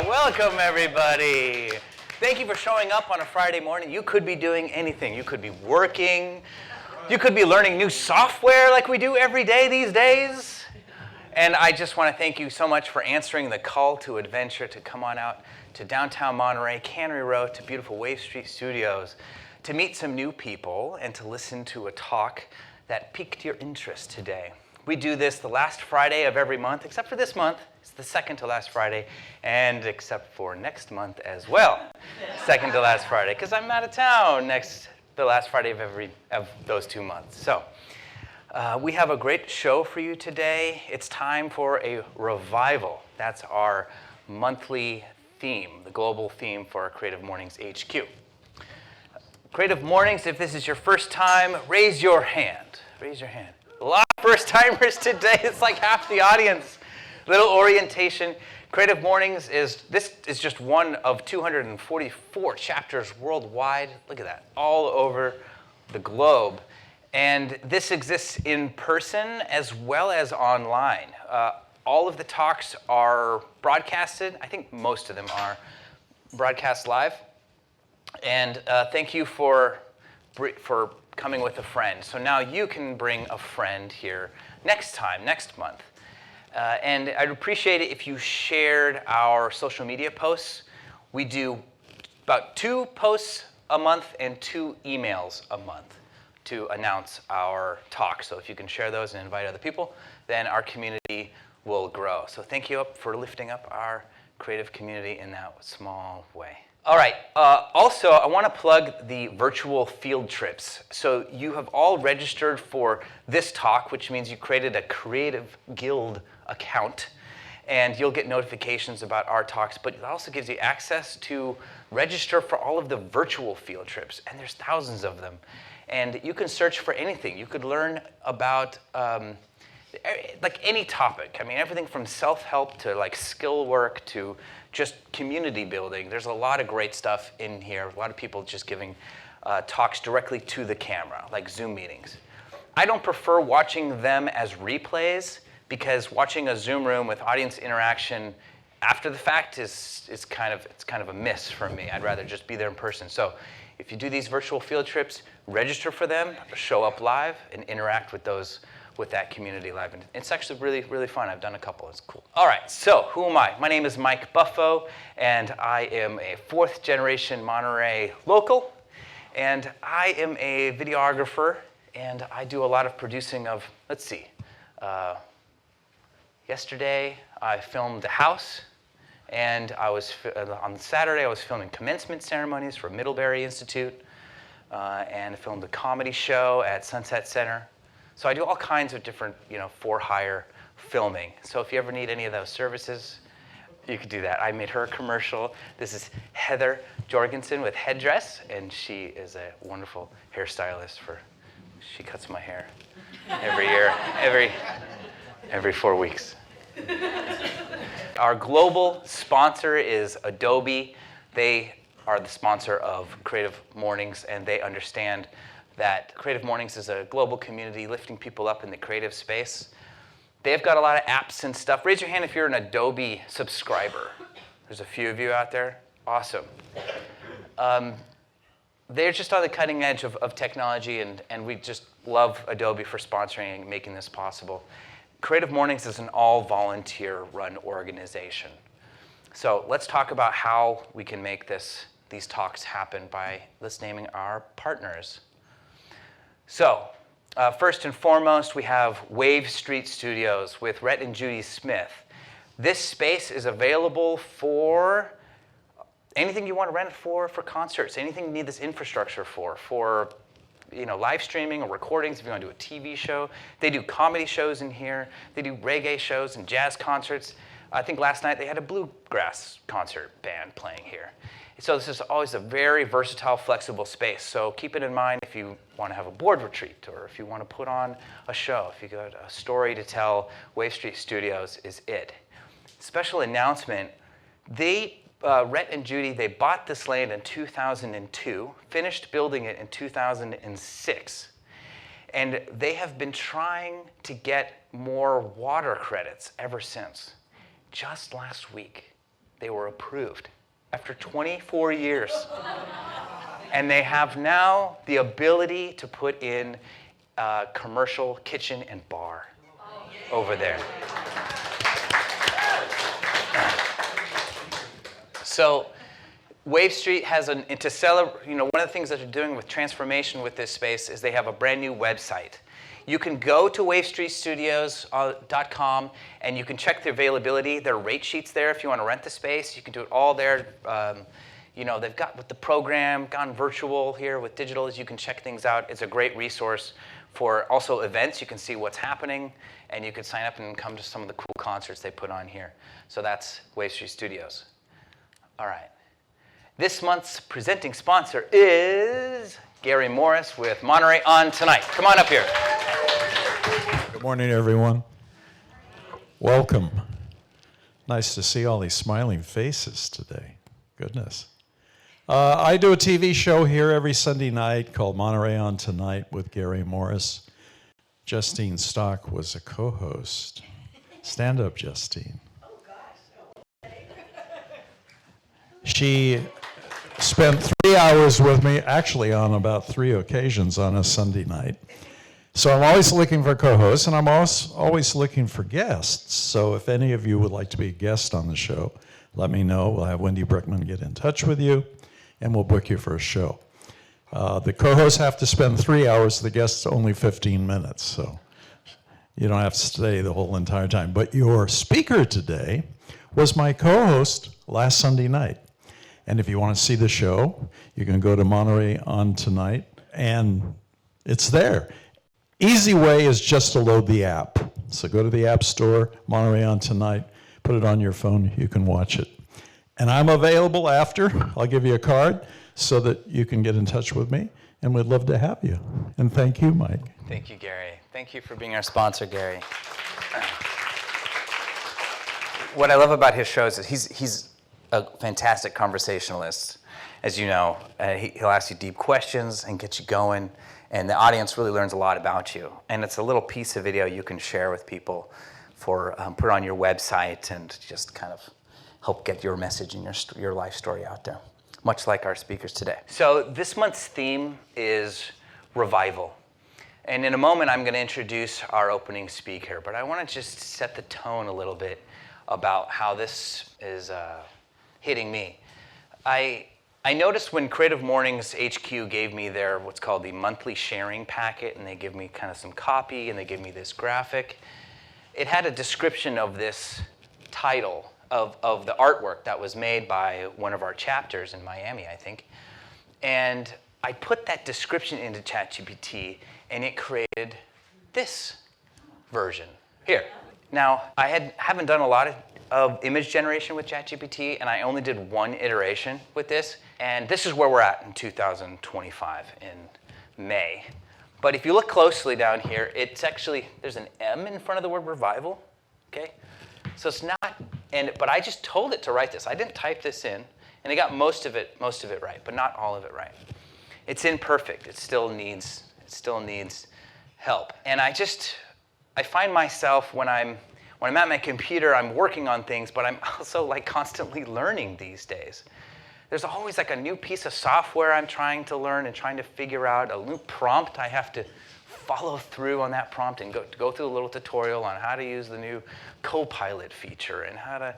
Welcome, everybody. Thank you for showing up on a Friday morning. You could be doing anything. You could be working. You could be learning new software like we do every day these days. And I just want to thank you so much for answering the call to adventure to come on out to downtown Monterey, Cannery Row, to beautiful Wave Street Studios, to meet some new people and to listen to a talk that piqued your interest today. We do this the last Friday of every month, except for this month. It's the second to last Friday, and except for next month as well. Second to last Friday, because I'm out of town the last Friday of those 2 months. So we have a great show for you today. It's time for a revival. That's our monthly theme, the global theme for our Creative Mornings HQ. Creative Mornings, if this is your first time, raise your hand. Raise your hand. A lot of first-timers today. It's like half the audience. Little orientation. Creative Mornings is just one of 244 chapters worldwide. Look at that, all over the globe. And this exists in person as well as online. All of the talks are broadcasted. I think most of them are broadcast live. And thank you for coming with a friend. So now you can bring a friend here next month. And I'd appreciate it if you shared our social media posts. We do about 2 posts a month and 2 emails a month to announce our talk. So if you can share those and invite other people, then our community will grow. So thank you for lifting up our creative community in that small way. All right, also I want to plug the virtual field trips. So you have all registered for this talk, which means you created a Creative Guild account, and you'll get notifications about our talks, but it also gives you access to register for all of the virtual field trips, and there's thousands of them. And you can search for anything. You could learn about like any topic. I mean, everything from self-help to like skill work to just community building. There's a lot of great stuff in here. A lot of people just giving talks directly to the camera, like Zoom meetings. I don't prefer watching them as replays because watching a Zoom room with audience interaction after the fact is kind of a miss for me. I'd rather just be there in person. So if you do these virtual field trips, register for them, show up live, and interact with that community live. And it's actually really, really fun. I've done a couple. It's cool. All right, so who am I? My name is Mike Buffo, and I am a 4th generation Monterey local. And I am a videographer, and I do a lot of producing of, let's see, yesterday I filmed a house, and on Saturday I was filming commencement ceremonies for Middlebury Institute, and filmed a comedy show at Sunset Center. So I do all kinds of different, for-hire filming. So if you ever need any of those services, you could do that. I made her a commercial. This is Heather Jorgensen with Headdress, and she is a wonderful hairstylist. She cuts my hair every year, every 4 weeks. Our global sponsor is Adobe. They are the sponsor of Creative Mornings, and they understand that Creative Mornings is a global community lifting people up in the creative space. They've got a lot of apps and stuff. Raise your hand if you're an Adobe subscriber. There's a few of you out there. Awesome. They're just on the cutting edge of technology, and we just love Adobe for sponsoring and making this possible. Creative Mornings is an all-volunteer run organization. So let's talk about how we can make these talks happen by naming our partners. So, first and foremost, we have Wave Street Studios with Rhett and Judy Smith. This space is available for anything you want to rent it for concerts, anything you need this infrastructure for live streaming or recordings if you want to do a TV show. They do comedy shows in here. They do reggae shows and jazz concerts. I think last night they had a bluegrass concert band playing here. So this is always a very versatile, flexible space. So keep it in mind if you want to have a board retreat or if you want to put on a show, if you got a story to tell, Wave Street Studios is it. Special announcement, Rhett and Judy, they bought this land in 2002, finished building it in 2006. And they have been trying to get more water credits ever since. Just last week, they were approved after 24 years. And they have now the ability to put in a commercial kitchen and bar over there. So Wave Street has to celebrate, one of the things that they're doing with transformation with this space is they have a brand new website. You can go to wavestreetstudios.com and you can check the availability. There are rate sheets there if you want to rent the space. You can do it all there. They've got with the program, gone virtual here with digitals. You can check things out. It's a great resource for also events. You can see what's happening, and you can sign up and come to some of the cool concerts they put on here. So that's Wave Street Studios. All right. This month's presenting sponsor is Gary Morris with Monterey on Tonight. Come on up here. Good morning, everyone. Welcome. Nice to see all these smiling faces today. Goodness. I do a TV show here every Sunday night called Monterey on Tonight with Gary Morris. Justine Stock was a co-host. Stand up, Justine. She spent 3 hours with me, actually on about 3 occasions on a Sunday night. So I'm always looking for co-hosts, and I'm always looking for guests. So if any of you would like to be a guest on the show, let me know. We'll have Wendy Brickman get in touch with you, and we'll book you for a show. The co-hosts have to spend 3 hours. The guests only 15 minutes, so you don't have to stay the whole entire time. But your speaker today was my co-host last Sunday night. And if you want to see the show, you can go to Monterey on Tonight, and it's there. Easy way is just to load the app. So go to the App Store, Monterey on Tonight, put it on your phone, you can watch it. And I'm available after. I'll give you a card so that you can get in touch with me, and we'd love to have you. And thank you, Mike. Thank you, Gary. Thank you for being our sponsor, Gary. What I love about his shows is he's a fantastic conversationalist. As you know, he'll ask you deep questions and get you going, and the audience really learns a lot about you. And it's a little piece of video you can share with people for put on your website and just kind of help get your message and your life story out there, much like our speakers today. So this month's theme is revival. And in a moment, I'm going to introduce our opening speaker, but I want to just set the tone a little bit about how this is hitting me. I noticed when Creative Mornings HQ gave me their what's called the monthly sharing packet, and they give me kind of some copy, and they give me this graphic. It had a description of this title of the artwork that was made by one of our chapters in Miami, I think. And I put that description into ChatGPT, and it created this version here. Now, I haven't done a lot of image generation with ChatGPT, and I only did one iteration with this. And this is where we're at in 2025 in May. But if you look closely down here, it's actually, there's an M in front of the word revival, okay? So it's not, but I just told it to write this. I didn't type this in, and it got most of it right, but not all of it right. It's imperfect. It still needs help. And I find myself when I'm at my computer, I'm working on things, but I'm also like constantly learning these days. There's always like a new piece of software I'm trying to learn and trying to figure out, a new prompt. I have to follow through on that prompt and go through a little tutorial on how to use the new Copilot feature and how to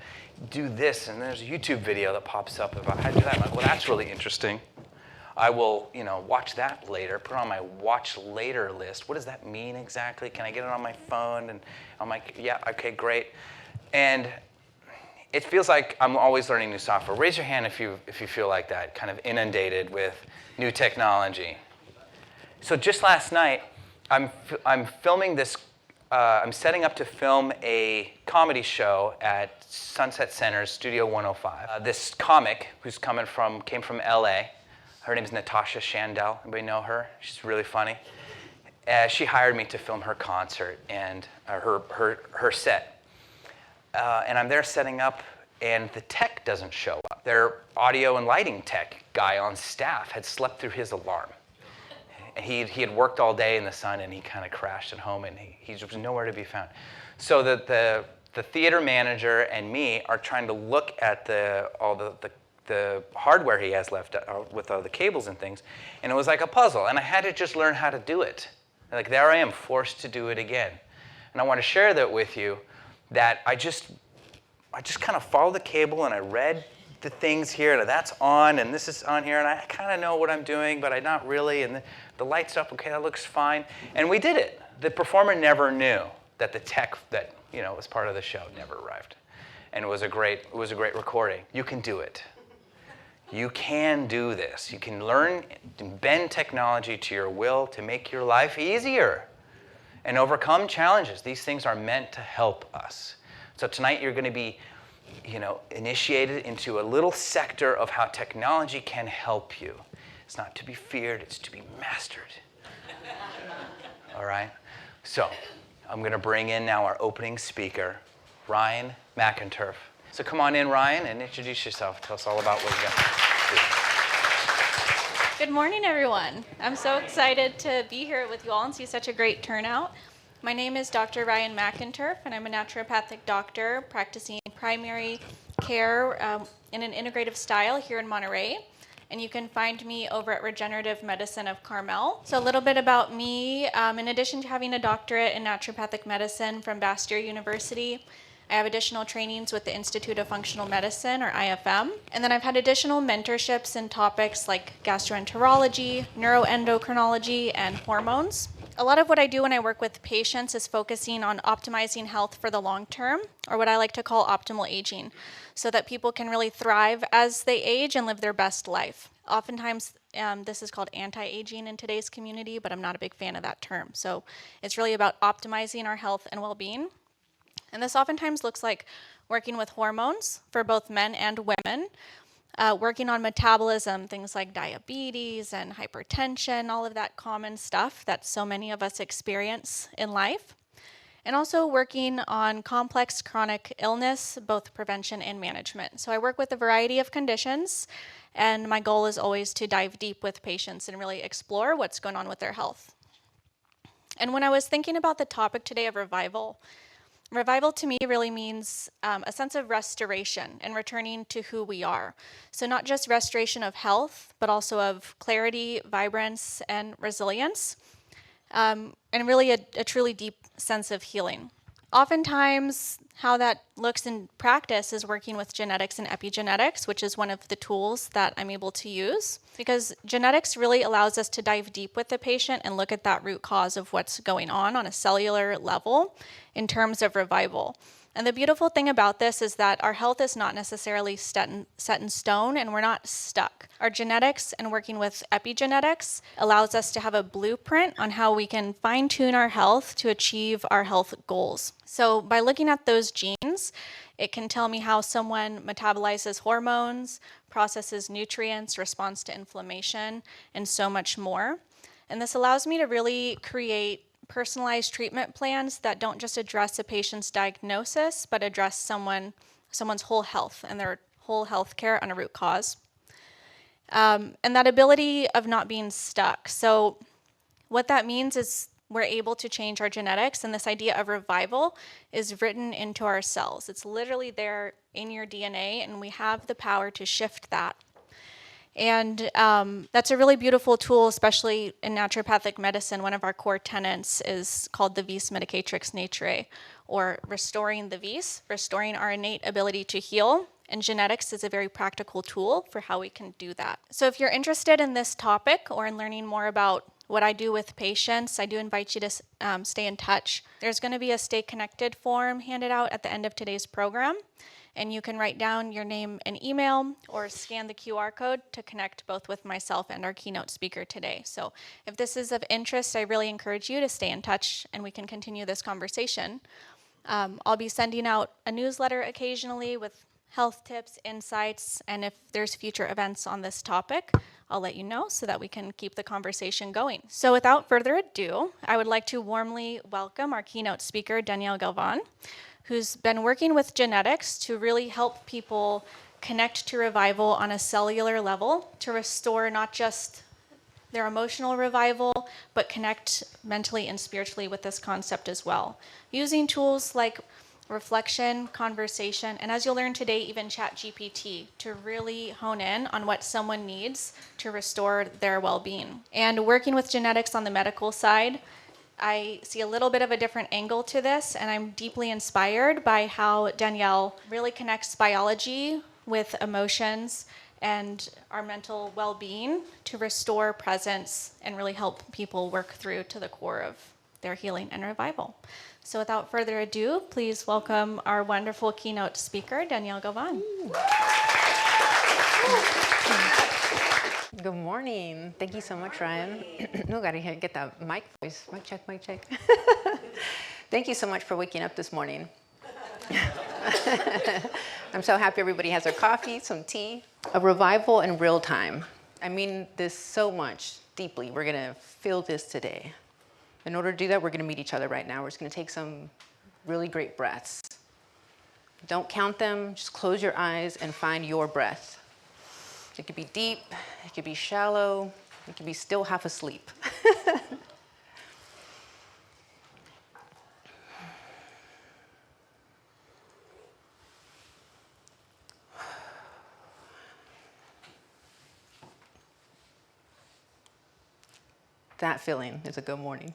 do this. And there's a YouTube video that pops up about how to do that. I'm like, well, that's really interesting. I will, watch that later, put it on my watch later list. What does that mean exactly? Can I get it on my phone? And I'm like, yeah, okay, great. And it feels like I'm always learning new software. Raise your hand if you feel like that, kind of inundated with new technology. So just last night, I'm filming this. I'm setting up to film a comedy show at Sunset Center's Studio 105. This comic came from LA. Her name is Natasha Shandell. Anybody know her? She's really funny. She hired me to film her concert and her set. And I'm there setting up, and the tech doesn't show up. Their audio and lighting tech guy on staff had slept through his alarm. He had worked all day in the sun, and he kind of crashed at home, and he was nowhere to be found. So the the theater manager and me are trying to look at all the hardware he has left with all the cables and things, and it was like a puzzle, and I had to just learn how to do it. Like there I am, forced to do it again. And I want to share that with you, that I just kind of followed the cable and I read the things here, and that's on, and this is on here, and I kind of know what I'm doing, but I not really, and the light's up, okay, that looks fine. And we did it. The performer never knew that the tech that was part of the show never arrived. And it was a great recording. You can do it. You can do this. You can learn and bend technology to your will to make your life easier and overcome challenges. These things are meant to help us. So tonight you're going to be initiated into a little sector of how technology can help you. It's not to be feared, it's to be mastered. All right? So I'm going to bring in now our opening speaker, Ryan McInturf. So come on in, Ryan, and introduce yourself. Tell us all about what you got. Good morning, everyone. I'm so excited to be here with you all and see such a great turnout. My name is Dr. Ryan McInturf, and I'm a naturopathic doctor practicing primary care in an integrative style here in Monterey. And you can find me over at Regenerative Medicine of Carmel. So a little bit about me. In addition to having a doctorate in naturopathic medicine from Bastyr University, I have additional trainings with the Institute of Functional Medicine, or IFM. And then I've had additional mentorships in topics like gastroenterology, neuroendocrinology, and hormones. A lot of what I do when I work with patients is focusing on optimizing health for the long term, or what I like to call optimal aging, so that people can really thrive as they age and live their best life. Oftentimes, this is called anti-aging in today's community, but I'm not a big fan of that term. So it's really about optimizing our health and well-being. And this oftentimes looks like working with hormones for both men and women, working on metabolism, things like diabetes and hypertension, all of that common stuff that so many of us experience in life. And also working on complex chronic illness, both prevention and management. So I work with a variety of conditions, and my goal is always to dive deep with patients and really explore what's going on with their health. And when I was thinking about the topic today of revival to me really means a sense of restoration and returning to who we are. So not just restoration of health, but also of clarity, vibrance, and resilience, and really a truly deep sense of healing. Oftentimes, how that looks in practice is working with genetics and epigenetics, which is one of the tools that I'm able to use, because genetics really allows us to dive deep with the patient and look at that root cause of what's going on a cellular level in terms of revival. And the beautiful thing about this is that our health is not necessarily set in stone, and we're not stuck. Our genetics and working with epigenetics allows us to have a blueprint on how we can fine-tune our health to achieve our health goals. So by looking at those genes, it can tell me how someone metabolizes hormones, processes nutrients, responds to inflammation, and so much more. And this allows me to really create personalized treatment plans that don't just address a patient's diagnosis, but address someone's whole health and their whole health care on a root cause. And that ability of not being stuck. So what that means is we're able to change our genetics, and this idea of revival is written into our cells. It's literally there in your DNA, and we have the power to shift that. And that's a really beautiful tool, especially in naturopathic medicine. One of our core tenets is called the vis medicatrix naturae, or restoring the vis, restoring our innate ability to heal. And genetics is a very practical tool for how we can do that. So if you're interested in this topic or in learning more about what I do with patients, I do invite you to stay in touch. There's going to be a Stay Connected form handed out at the end of today's program. And you can write down your name and email or scan the QR code to connect both with myself and our keynote speaker today. So if this is of interest, I really encourage you to stay in touch and we can continue this conversation. I'll be sending out a newsletter occasionally with health tips, insights, and if there's future events on this topic, I'll let you know so that we can keep the conversation going. So without further ado, I would like to warmly welcome our keynote speaker, Danielle Galvan, who's been working with genetics to really help people connect to revival on a cellular level to restore not just their emotional revival, but connect mentally and spiritually with this concept as well. Using tools like reflection, conversation, and as you'll learn today, even ChatGPT, to really hone in on what someone needs to restore their well-being. And working with genetics on the medical side, I see a little bit of a different angle to this, and I'm deeply inspired by how Danielle really connects biology with emotions and our mental well-being to restore presence and really help people work through to the core of their healing and revival. So without further ado, please welcome our wonderful keynote speaker, Danielle Galvan. Good morning. Thank you so much, Ryan. No, gotta get that mic voice. Mic check, mic check. Thank you so much for waking up this morning. I'm so happy everybody has their coffee, some tea. A revival in real time. I mean this so much, deeply. We're gonna feel this today. In order to do that, we're gonna meet each other right now. We're just gonna take some really great breaths. Don't count them, just close your eyes and find your breath. It could be deep, it could be shallow, it could be still half asleep. That feeling is a good morning.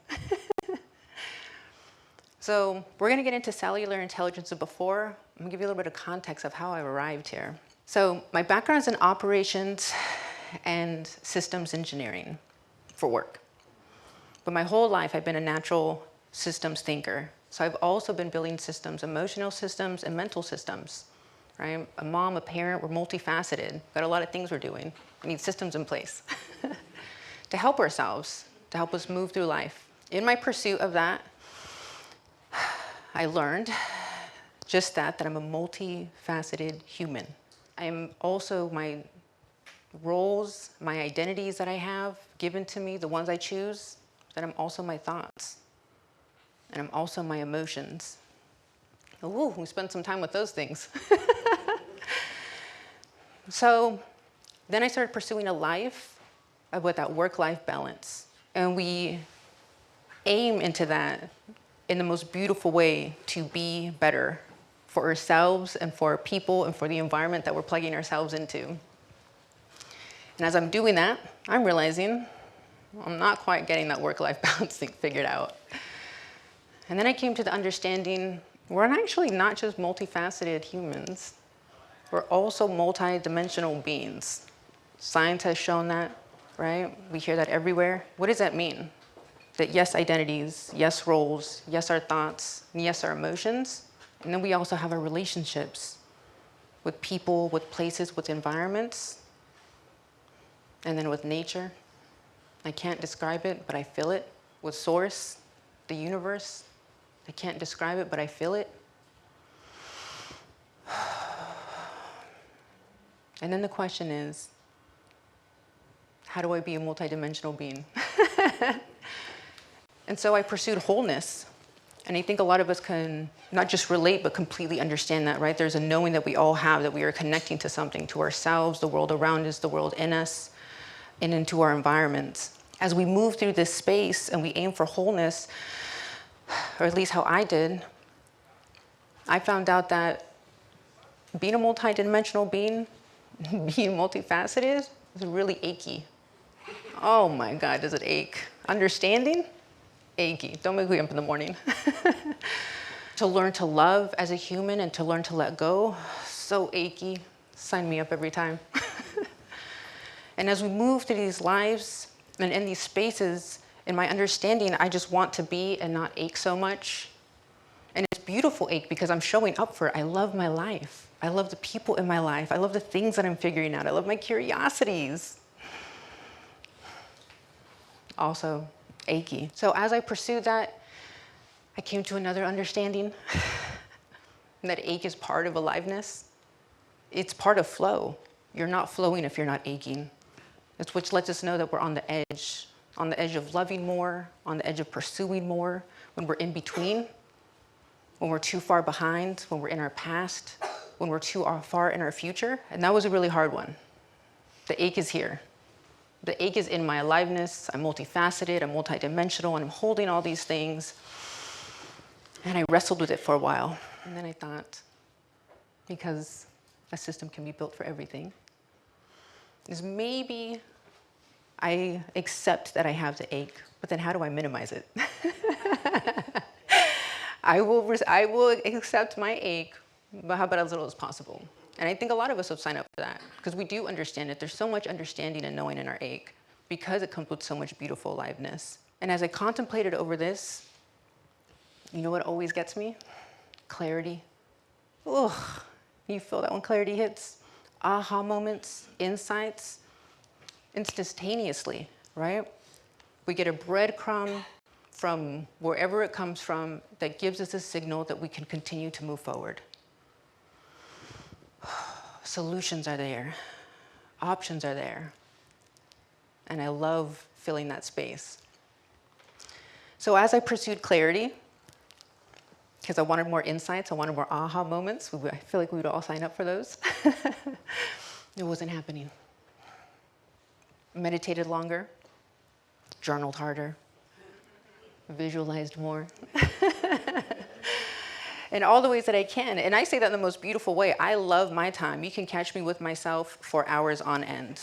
So we're going to get into cellular intelligence, but before, I'm going to give you a little bit of context of how I arrived here. So my background is in operations and systems engineering for work. But my whole life, I've been a natural systems thinker. So I've also been building systems, emotional systems and mental systems. Right? A mom, a parent, we're multifaceted. Got a lot of things we're doing. We need systems in place to help ourselves, to help us move through life. In my pursuit of that, I learned just that I'm a multifaceted human. I'm also my roles, my identities that I have given to me, the ones I choose, that I'm also my thoughts. And I'm also my emotions. Ooh, we spent some time with those things. So then I started pursuing a life with that work-life balance. And we aim into that in the most beautiful way to be better for ourselves and for our people and for the environment that we're plugging ourselves into. And as I'm doing that, I'm realizing I'm not quite getting that work-life balance thing figured out. And then I came to the understanding we're actually not just multifaceted humans. We're also multi-dimensional beings. Science has shown that, right? We hear that everywhere. What does that mean? That yes, identities, yes, roles, yes, our thoughts, and yes, our emotions. And then we also have our relationships with people, with places, with environments, and then with nature. I can't describe it, but I feel it. With source, the universe. I can't describe it, but I feel it. And then the question is, how do I be a multidimensional being? And so I pursued wholeness. And I think a lot of us can not just relate, but completely understand that, right? There's a knowing that we all have, that we are connecting to something, to ourselves, the world around us, the world in us, and into our environments. As we move through this space and we aim for wholeness, or at least how I did, I found out that being a multidimensional being, being multifaceted, is really achy. Oh my God, does it ache? Understanding? Achy. Don't make me up in the morning. To learn to love as a human and to learn to let go, so achy. Sign me up every time. And as we move through these lives and in these spaces, in my understanding, I just want to be and not ache so much. And it's beautiful ache because I'm showing up for it. I love my life. I love the people in my life. I love the things that I'm figuring out. I love my curiosities. Also achy. So as I pursued that, I came to another understanding that ache is part of aliveness. It's part of flow. You're not flowing if you're not aching. It's which lets us know that we're on the edge of loving more, on the edge of pursuing more, when we're in between, when we're too far behind, when we're in our past, when we're too far in our future. And that was a really hard one. The ache is here. The ache is in my aliveness. I'm multifaceted, I'm multidimensional, and I'm holding all these things. And I wrestled with it for a while. And then I thought, because a system can be built for everything, is maybe I accept that I have the ache, but then how do I minimize it? I will accept my ache, but how about as little as possible? And I think a lot of us will sign up for that because we do understand it. There's so much understanding and knowing in our ache because it comes with so much beautiful aliveness. And as I contemplated over this, you know what always gets me? Clarity. Ugh, you feel that when clarity hits? Aha moments, insights, instantaneously, right? We get a breadcrumb from wherever it comes from that gives us a signal that we can continue to move forward. Solutions are there. Options are there. And I love filling that space. So as I pursued clarity, because I wanted more insights, I wanted more aha moments, I feel like we would all sign up for those. It wasn't happening. Meditated longer, journaled harder, visualized more. In all the ways that I can. And I say that in the most beautiful way. I love my time. You can catch me with myself for hours on end.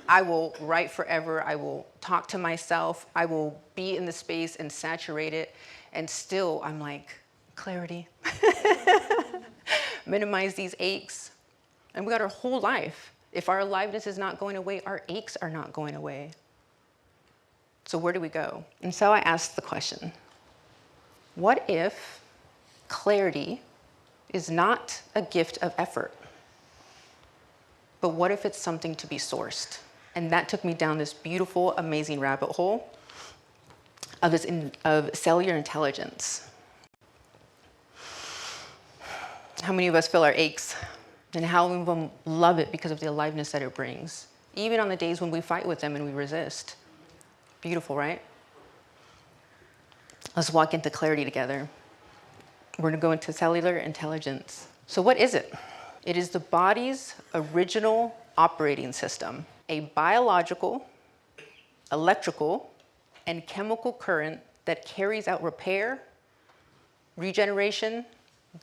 I will write forever. I will talk to myself. I will be in the space and saturate it. And still, I'm like, clarity. Minimize these aches. And we got our whole life. If our aliveness is not going away, our aches are not going away. So where do we go? And so I asked the question, what if clarity is not a gift of effort, but what if it's something to be sourced? And that took me down this beautiful, amazing rabbit hole of cellular intelligence. How many of us feel our aches? And how many of them love it because of the aliveness that it brings? Even on the days when we fight with them and we resist. Beautiful, right? Let's walk into clarity together. We're going to go into cellular intelligence. So what is it? It is the body's original operating system, a biological, electrical, and chemical current that carries out repair, regeneration,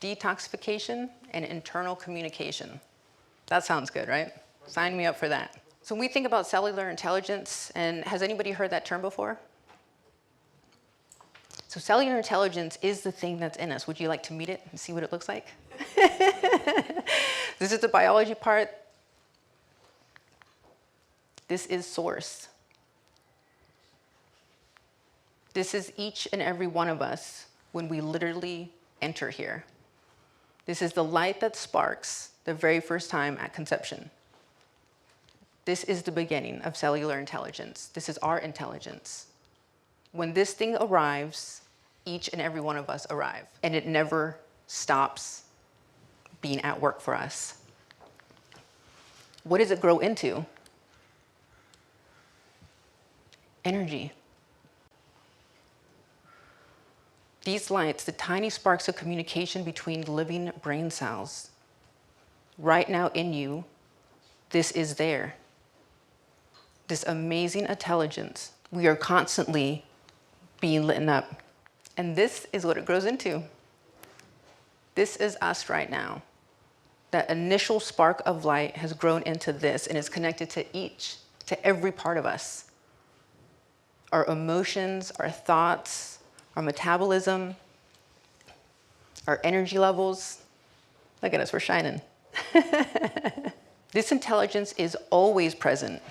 detoxification, and internal communication. That sounds good, right? Sign me up for that. So when we think about cellular intelligence, and has anybody heard that term before? So cellular intelligence is the thing that's in us. Would you like to meet it and see what it looks like? This is the biology part. This is source. This is each and every one of us when we literally enter here. This is the light that sparks the very first time at conception. This is the beginning of cellular intelligence. This is our intelligence. When this thing arrives, each and every one of us arrive, and it never stops being at work for us. What does it grow into? Energy. These lights, the tiny sparks of communication between living brain cells. Right now in you, this is there. This amazing intelligence. We are constantly being lit up. And this is what it grows into. This is us right now. That initial spark of light has grown into this and is connected to every part of us. Our emotions, our thoughts, our metabolism, our energy levels. Look at us, we're shining. This intelligence is always present,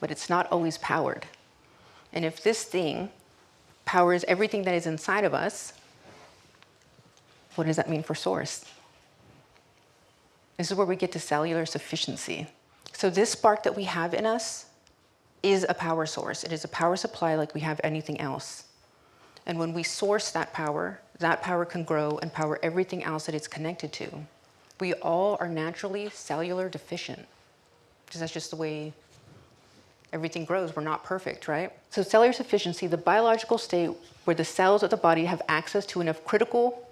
but it's not always powered. And if this thing powers everything that is inside of us, what does that mean for source? This is where we get to cellular sufficiency. So this spark that we have in us is a power source. It is a power supply like we have anything else. And when we source that power can grow and power everything else that it's connected to. We all are naturally cellular deficient, because that's just the way everything grows. We're not perfect, right? So cellular sufficiency, the biological state where the cells of the body have access to enough critical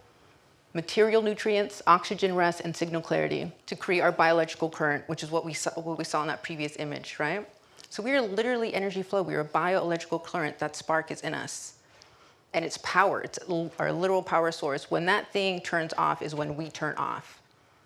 material nutrients, oxygen, rest, and signal clarity to create our biological current, which is what we saw in that previous image, right? So we are literally energy flow. We are a bioelectrical current. That spark is in us. And it's power. It's our literal power source. When that thing turns off is when we turn off.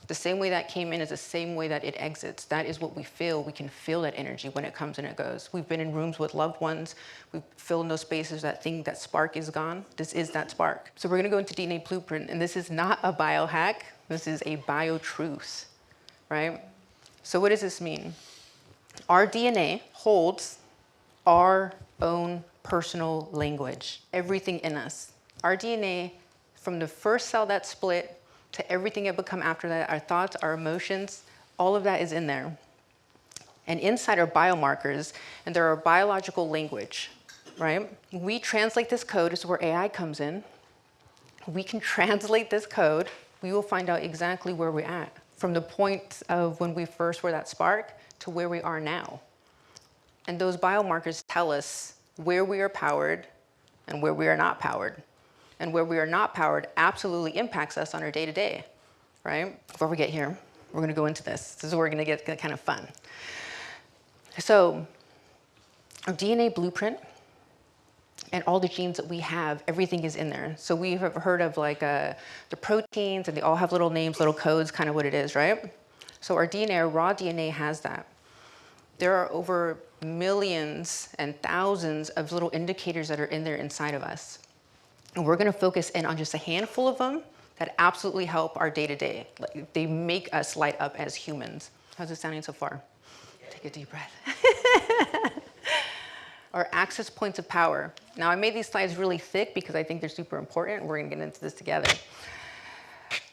The same way that came in is the same way that it exits. That is what we feel. We can feel that energy when it comes and it goes. We've been in rooms with loved ones. We've filled in those spaces. That thing, that spark is gone. This is that spark. So we're going to go into DNA Blueprint. And this is not a biohack. This is a bio-truth, right? So what does this mean? Our DNA holds our own personal language, everything in us. Our DNA, from the first cell that split to everything it become after that, our thoughts, our emotions, all of that is in there. And inside are biomarkers, and there are biological language, right? We translate this code. This is where AI comes in. We can translate this code. We will find out exactly where we're at, from the point of when we first were that spark to where we are now. And those biomarkers tell us where we are powered and where we are not powered. And where we are not powered absolutely impacts us on our day-to-day, right? Before we get here, we're going to go into this. This is where we're going to get kind of fun. So our DNA blueprint and all the genes that we have, everything is in there. So we have heard of like the proteins, and they all have little names, little codes, kind of what it is, right? So our DNA, our raw DNA has that. There are over millions and thousands of little indicators that are in there inside of us. And we're going to focus in on just a handful of them that absolutely help our day-to-day. Like, they make us light up as humans. How's it sounding so far? Take a deep breath. Our access points of power. Now, I made these slides really thick because I think they're super important. We're going to get into this together.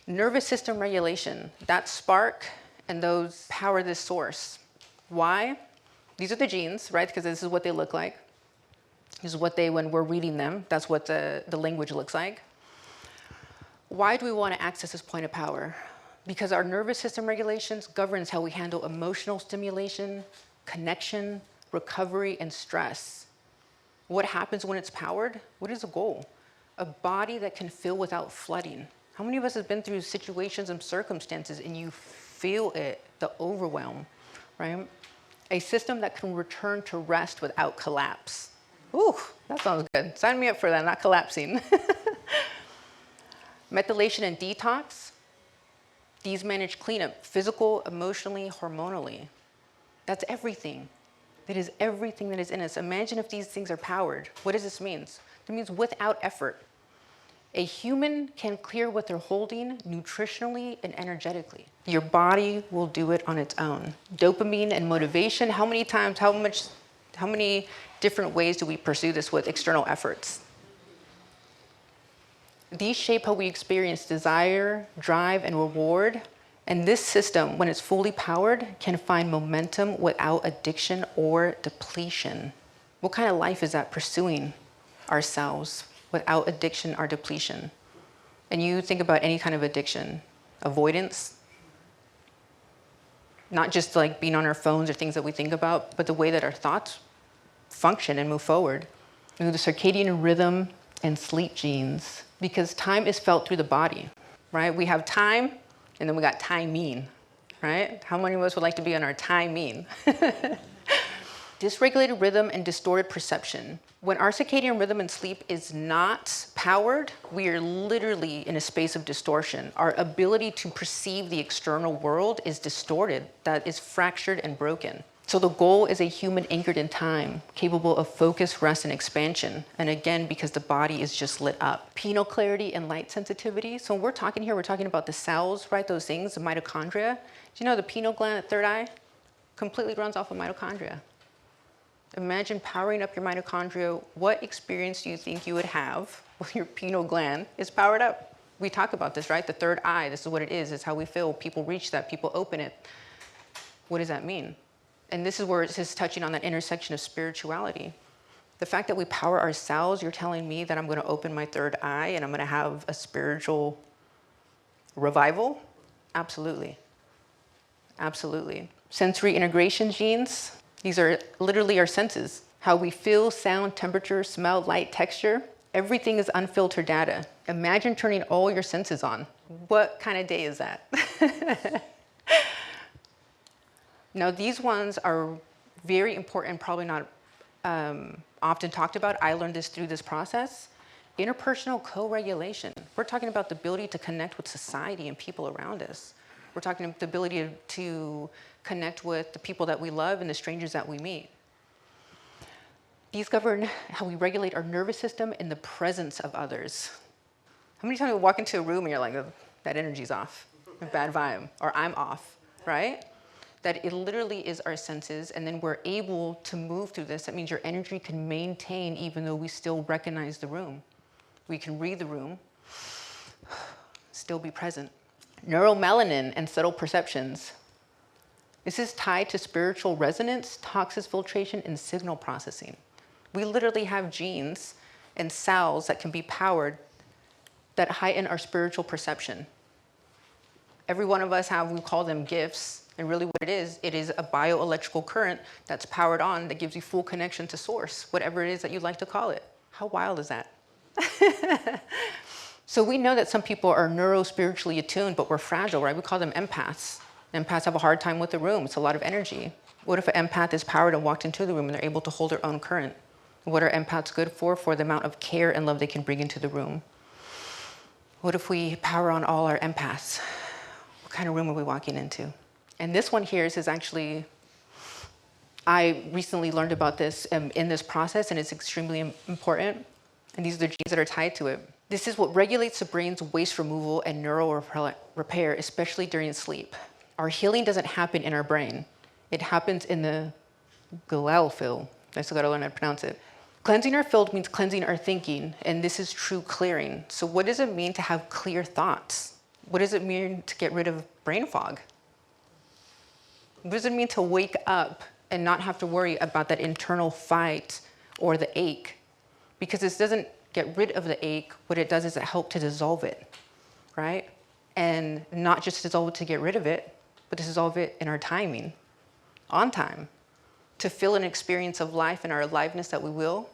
Nervous system regulation. That spark and those power this source. Why? These are the genes, right? Because this is what they look like. This is what they, when we're reading them, that's what the language looks like. Why do we want to access this point of power? Because our nervous system regulations governs how we handle emotional stimulation, connection, recovery, and stress. What happens when it's powered? What is the goal? A body that can feel without flooding. How many of us have been through situations and circumstances and you feel it, the overwhelm, right? A system that can return to rest without collapse. Ooh, that sounds good. Sign me up for that, not collapsing. Methylation and detox. These manage cleanup, physical, emotionally, hormonally. That's everything. That is everything that is in us. Imagine if these things are powered. What does this mean? It means without effort. A human can clear what they're holding nutritionally and energetically. Your body will do it on its own. Dopamine and motivation. How many times, how many different ways do we pursue this with external efforts? These shape how we experience desire, drive, and reward. And this system, when it's fully powered, can find momentum without addiction or depletion. What kind of life is that, pursuing ourselves without addiction or depletion? And you think about any kind of addiction, avoidance, not just like being on our phones or things that we think about, but the way that our thoughts function and move forward. You know, the circadian rhythm and sleep genes, because time is felt through the body, right? We have time, and then we got timing, right? How many of us would like to be on our timing? Dysregulated rhythm and distorted perception. When our circadian rhythm and sleep is not powered, we are literally in a space of distortion. Our ability to perceive the external world is distorted, that is fractured and broken. So the goal is a human anchored in time, capable of focus, rest, and expansion. And again, because the body is just lit up. Pineal clarity and light sensitivity. So when we're talking here, we're talking about the cells, right? Those things, the mitochondria. Do you know the pineal gland at third eye completely runs off of mitochondria? Imagine powering up your mitochondria. What experience do you think you would have when your pineal gland is powered up? We talk about this, right? The third eye, this is what it is. It's how we feel. People reach that, people open it. What does that mean? And this is where it's just touching on that intersection of spirituality. The fact that we power ourselves, you're telling me that I'm going to open my third eye and I'm going to have a spiritual revival? Absolutely. Absolutely. Sensory integration genes, these are literally our senses. How we feel, sound, temperature, smell, light, texture, everything is unfiltered data. Imagine turning all your senses on. What kind of day is that? Now, these ones are very important, probably not often talked about. I learned this through this process. Interpersonal co-regulation. We're talking about the ability to connect with society and people around us. We're talking about the ability to connect with the people that we love and the strangers that we meet. These govern how we regulate our nervous system in the presence of others. How many times you walk into a room and you're like, oh, that energy's off, a bad vibe, or I'm off, right? That it literally is our senses, and then we're able to move through this. That means your energy can maintain even though we still recognize the room. We can read the room, still be present. Neuromelanin and subtle perceptions. This is tied to spiritual resonance, toxic filtration, and signal processing. We literally have genes and cells that can be powered that heighten our spiritual perception. Every one of us have, we call them gifts, and really what it is a bioelectrical current that's powered on that gives you full connection to source, whatever it is that you'd like to call it. How wild is that? So we know that some people are neuro-spiritually attuned, but we're fragile, right? We call them empaths. Empaths have a hard time with the room. It's a lot of energy. What if an empath is powered and walked into the room and they're able to hold their own current? What are empaths good for? For the amount of care and love they can bring into the room. What if we power on all our empaths? What kind of room are we walking into? And this one here is actually, I recently learned about this in this process, and it's extremely important. And these are the genes that are tied to it. This is what regulates the brain's waste removal and neural repair, especially during sleep. Our healing doesn't happen in our brain. It happens in the glial field. I still got to learn how to pronounce it. Cleansing our field means cleansing our thinking, and this is true clearing. So what does it mean to have clear thoughts? What does it mean to get rid of brain fog? What does it mean to wake up and not have to worry about that internal fight or the ache? Because this doesn't get rid of the ache. What it does is it helps to dissolve it, right? And not just dissolve it to get rid of it, but to dissolve it in our timing, on time, to feel an experience of life and our aliveness that we will,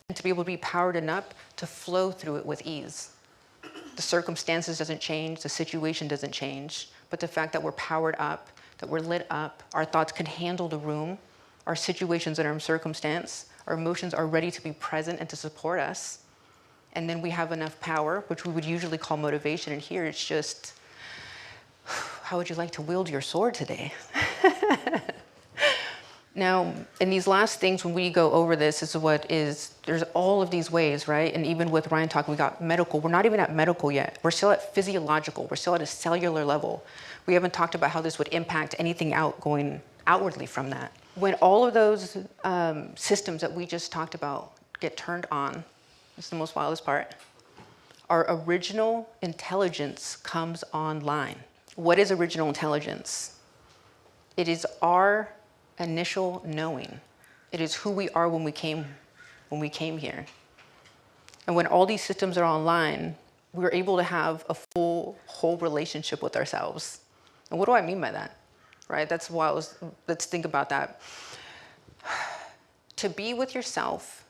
and to be able to be powered enough to flow through it with ease. The circumstances doesn't change, the situation doesn't change, but the fact that we're powered up, that we're lit up, our thoughts can handle the room, our situations and our circumstance, our emotions are ready to be present and to support us. And then we have enough power, which we would usually call motivation. And here it's just, how would you like to wield your sword today? Now, in these last things, when we go over this, there's all of these ways, right? And even with Ryan talking, we got medical. We're not even at medical yet. We're still at physiological. We're still at a cellular level. We haven't talked about how this would impact anything going outwardly from that. When all of those systems that we just talked about get turned on, this is the most wildest part, our original intelligence comes online. What is original intelligence? It is our initial knowing. It is who we are when we came here. And when all these systems are online, we're able to have a whole relationship with ourselves. And what do I mean by that? Right? That's why let's think about that. To be with yourself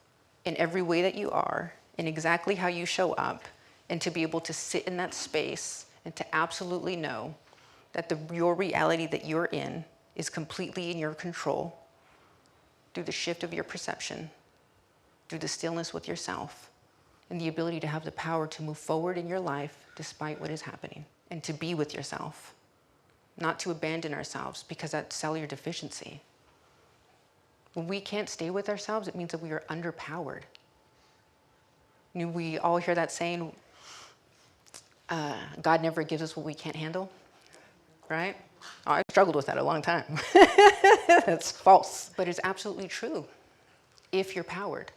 in every way that you are, in exactly how you show up, and to be able to sit in that space and to absolutely know that your reality that you're in is completely in your control through the shift of your perception, through the stillness with yourself, and the ability to have the power to move forward in your life despite what is happening, and to be with yourself, not to abandon ourselves because that's cellular deficiency. When we can't stay with ourselves, it means that we are underpowered. We all hear that saying, God never gives us what we can't handle, right? Oh, I've struggled with that a long time. That's false. But it's absolutely true. If you're powered,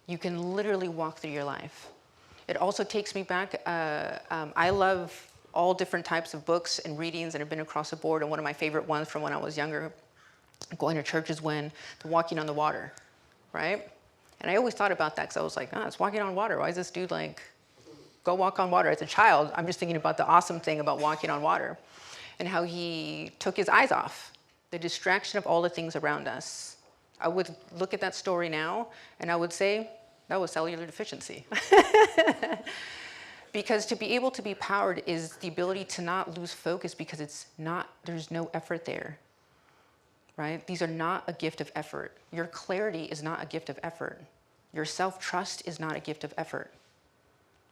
you can literally walk through your life. It also takes me back. I love all different types of books and readings, and I've been across the board. And one of my favorite ones from when I was younger, going to church, is when the walking on the water, right? And I always thought about that because I was like, it's walking on water. Why is this dude like, go walk on water? As a child, I'm just thinking about the awesome thing about walking on water and how he took his eyes off the distraction of all the things around us. I would look at that story now and I would say that was cellular deficiency. Because to be able to be powered is the ability to not lose focus because there's no effort there, right? These are not a gift of effort. Your clarity is not a gift of effort. Your self-trust is not a gift of effort.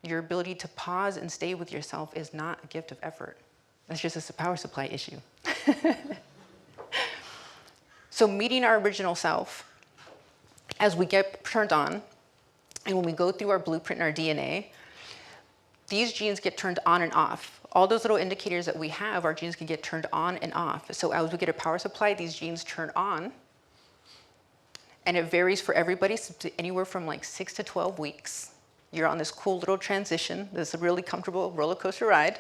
Your ability to pause and stay with yourself is not a gift of effort. That's just a power supply issue. So meeting our original self, as we get turned on, and when we go through our blueprint in our DNA, these genes get turned on and off. All those little indicators that we have, our genes can get turned on and off. So as we get a power supply, these genes turn on. And it varies for everybody, anywhere from like 6 to 12 weeks. You're on this cool little transition, this really comfortable roller coaster ride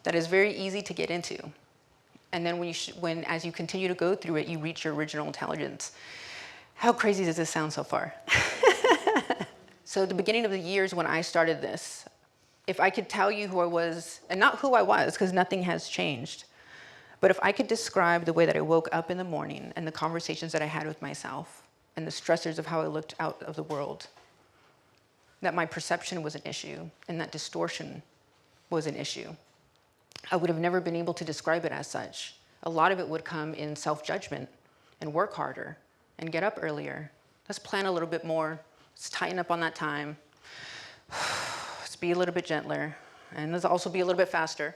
that is very easy to get into. And then as you continue to go through it, you reach your original intelligence. How crazy does this sound so far? So at the beginning of the years when I started this, if I could tell you who I was, and not who I was, because nothing has changed, but if I could describe the way that I woke up in the morning and the conversations that I had with myself and the stressors of how I looked out of the world, that my perception was an issue and that distortion was an issue, I would have never been able to describe it as such. A lot of it would come in self-judgment and work harder and get up earlier. Let's plan a little bit more. Let's tighten up on that time. Let's be a little bit gentler. And let's also be a little bit faster.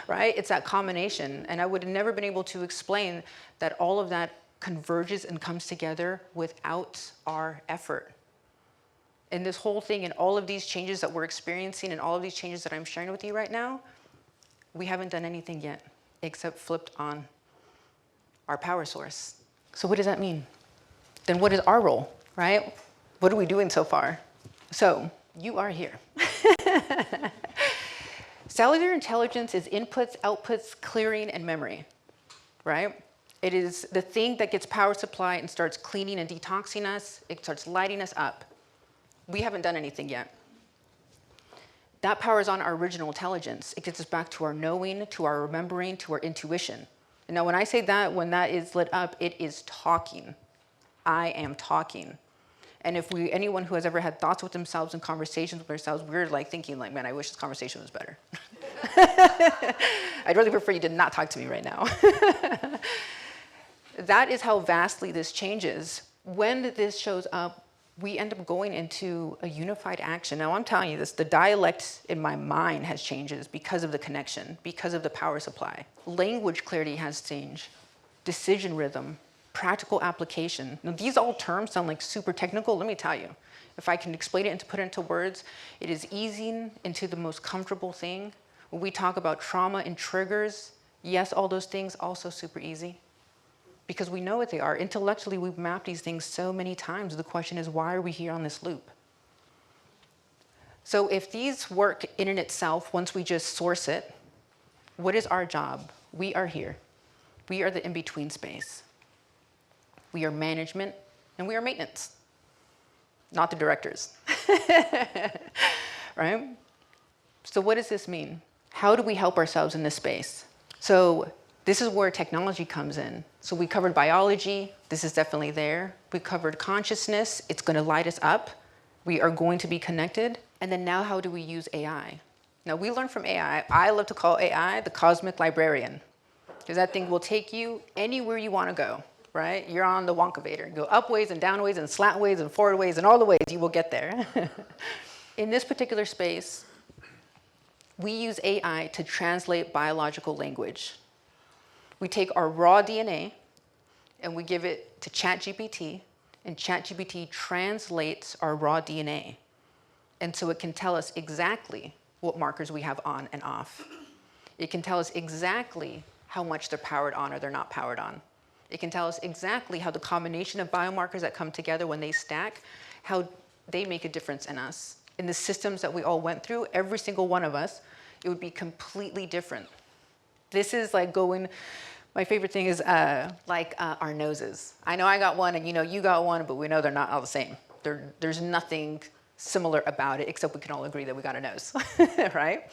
Right? It's that combination. And I would have never been able to explain that all of that converges and comes together without our effort. And this whole thing and all of these changes that we're experiencing and all of these changes that I'm sharing with you right now, we haven't done anything yet except flipped on our power source. So what does that mean? Then what is our role, right? What are we doing so far? So you are here. Cellular intelligence is inputs, outputs, clearing, and memory, right? It is the thing that gets power supply and starts cleaning and detoxing us. It starts lighting us up. We haven't done anything yet. That powers on our original intelligence. It gets us back to our knowing, to our remembering, to our intuition. And now when I say that, when that is lit up, it is talking. I am talking. And if anyone who has ever had thoughts with themselves and conversations with themselves, we're like thinking like, man, I wish this conversation was better. I'd really prefer you did not talk to me right now. That is how vastly this changes. When this shows up, we end up going into a unified action. Now, I'm telling you this, the dialect in my mind has changes because of the connection, because of the power supply. Language clarity has changed, decision rhythm, practical application. Now, these all terms sound like super technical. Let me tell you, if I can explain it and put it into words, it is easing into the most comfortable thing. When we talk about trauma and triggers, yes, all those things also super easy. Because we know what they are. Intellectually, we've mapped these things so many times. The question is, why are we here on this loop? So if these work in and itself, once we just source it, what is our job? We are here. We are the in-between space. We are management and we are maintenance, not the directors. Right? So what does this mean? How do we help ourselves in this space? So this is where technology comes in. So we covered biology. This is definitely there. We covered consciousness. It's going to light us up. We are going to be connected. And then now how do we use AI? Now we learn from AI. I love to call AI the cosmic librarian because that thing will take you anywhere you want to go, right? You're on the Wonkavator. Go up ways and down ways and slant ways and forward ways and all the ways you will get there. In this particular space, we use AI to translate biological language. We take our raw DNA and we give it to ChatGPT, and ChatGPT translates our raw DNA. And so it can tell us exactly what markers we have on and off. It can tell us exactly how much they're powered on or they're not powered on. It can tell us exactly how the combination of biomarkers that come together when they stack, how they make a difference in us. In the systems that we all went through, every single one of us, it would be completely different. This is like going, my favorite thing is our noses. I know I got one and you got one, but we know they're not all the same. There's nothing similar about it, except we can all agree that we got a nose, right?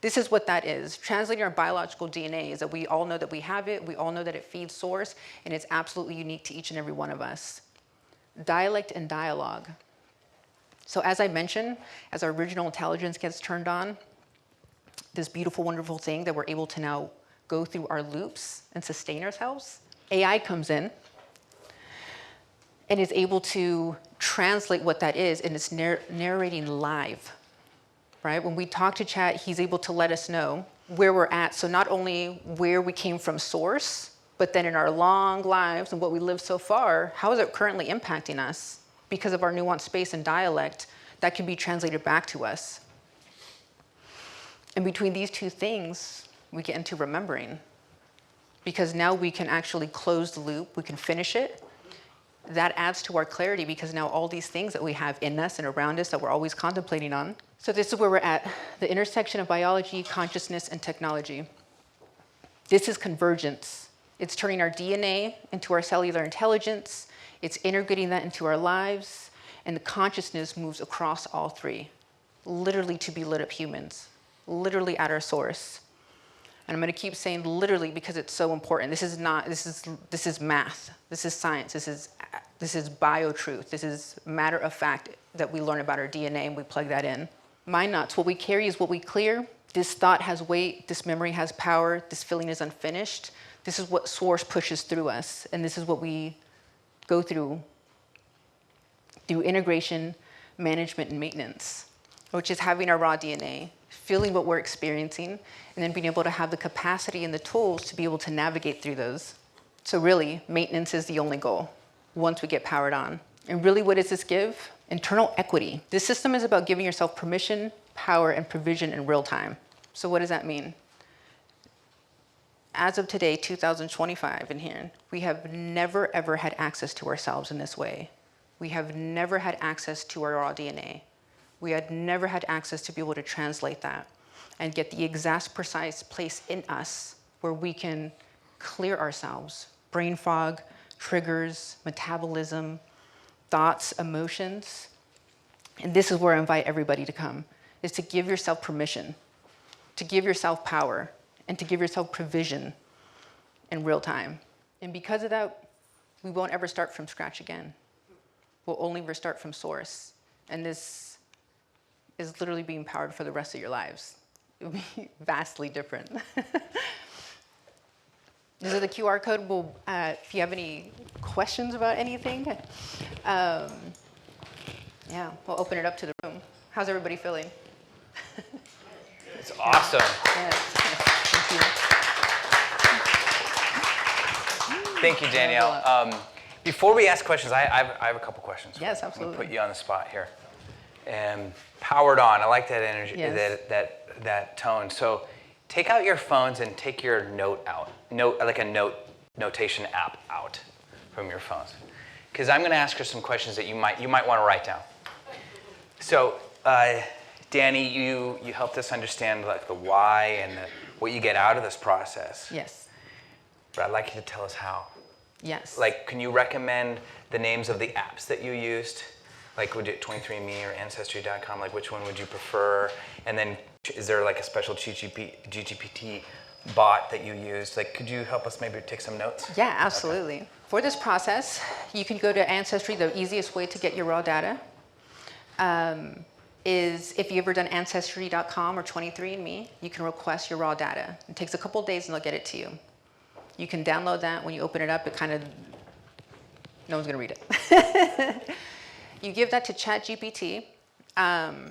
This is what that is. Translating our biological DNA is that we all know that we have it, we all know that it feeds source, and it's absolutely unique to each and every one of us. Dialect and dialogue. So as I mentioned, as our original intelligence gets turned on, this beautiful, wonderful thing that we're able to now go through our loops and sustain ourselves, AI comes in and is able to translate what that is, and it's narrating live, right? When we talk to Chat, he's able to let us know where we're at. So not only where we came from source, but then in our long lives and what we lived so far, how is it currently impacting us? Because of our nuanced space and dialect, that can be translated back to us. And between these two things, we get into remembering. Because now we can actually close the loop, we can finish it. That adds to our clarity because now all these things that we have in us and around us that we're always contemplating on. So this is where we're at, the intersection of biology, consciousness, and technology. This is convergence. It's turning our DNA into our cellular intelligence. It's integrating that into our lives. And the consciousness moves across all three, literally to be lit up humans, literally at our source. And I'm going to keep saying literally because it's so important. This is math. This is science. This is bio-truth. This is matter of fact that we learn about our DNA and we plug that in. Mind knots, what we carry is what we clear. This thought has weight. This memory has power. This feeling is unfinished. This is what source pushes through us. And this is what we go through integration, management, and maintenance, which is having our raw DNA, feeling what we're experiencing, and then being able to have the capacity and the tools to be able to navigate through those. So really, maintenance is the only goal once we get powered on. And really, what does this give? Internal equity. This system is about giving yourself permission, power, and provision in real time. So what does that mean? As of today, 2025 in here, we have never, ever had access to ourselves in this way. We have never had access to our raw DNA. We had never had access to be able to translate that and get the exact precise place in us where we can clear ourselves. Brain fog, triggers, metabolism, thoughts, emotions. And this is where I invite everybody to come, is to give yourself permission, to give yourself power, and to give yourself provision in real time. And because of that, we won't ever start from scratch again. We'll only restart from source. And this is literally being powered for the rest of your lives. It will be vastly different. This is the QR code. We'll, if you have any questions about anything, yeah, we'll open it up to the room. How's everybody feeling? It's awesome. Yes. Thank you. Thank you, Danielle. Before we ask questions, I have a couple questions. Yes, I'm absolutely. going to put you on the spot here. Powered on. I like that energy, Yes. that tone. So take out your phones and take your notation app out from your phones. Because I'm going to ask her some questions that you might want to write down. So, Danny, you helped us understand like the why and what you get out of this process. Yes. But I'd like you to tell us how. Yes. Like, can you recommend the names of the apps that you used? Like, would it 23andMe or Ancestry.com? Like, which one would you prefer? And then, is there like a special GPT bot that you used? Like, could you help us maybe take some notes? Yeah, absolutely. Okay. For this process, you can go to Ancestry. The easiest way to get your raw data is if you've ever done Ancestry.com or 23andMe, you can request your raw data. It takes a couple of days and they'll get it to you. You can download that. When you open it up, it kind of, no one's going to read it. You give that to ChatGPT, and